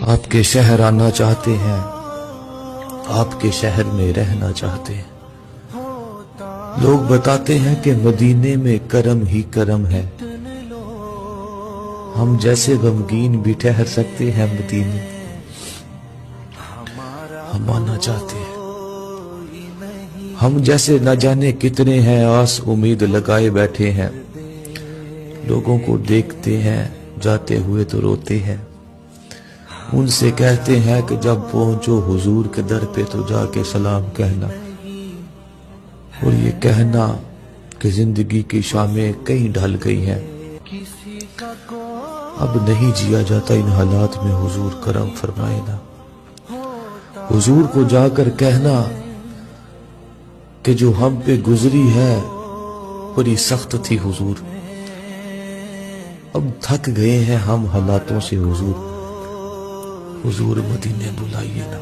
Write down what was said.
آپ کے شہر آنا چاہتے ہیں، آپ کے شہر میں رہنا چاہتے ہیں۔ لوگ بتاتے ہیں کہ مدینے میں کرم ہی کرم ہے، ہم جیسے غمگین بھی ٹھہر سکتے ہیں مدینے، ہم آنا چاہتے ہیں۔ ہم جیسے نہ جانے کتنے ہیں آس امید لگائے بیٹھے ہیں، لوگوں کو دیکھتے ہیں جاتے ہوئے تو روتے ہیں، ان سے کہتے ہیں کہ جب پہنچو حضور کے در پہ تو جا کے سلام کہنا، اور یہ کہنا کہ زندگی کی شامیں کئی ڈھل گئی ہیں، اب نہیں جیا جاتا ان حالات میں، حضور کرم فرمائے نا۔ حضور کو جا کر کہنا کہ جو ہم پہ گزری ہے بڑی سخت تھی حضور، اب تھک گئے ہیں ہم حالاتوں سے حضور، حضور مدینے بلائیے نا۔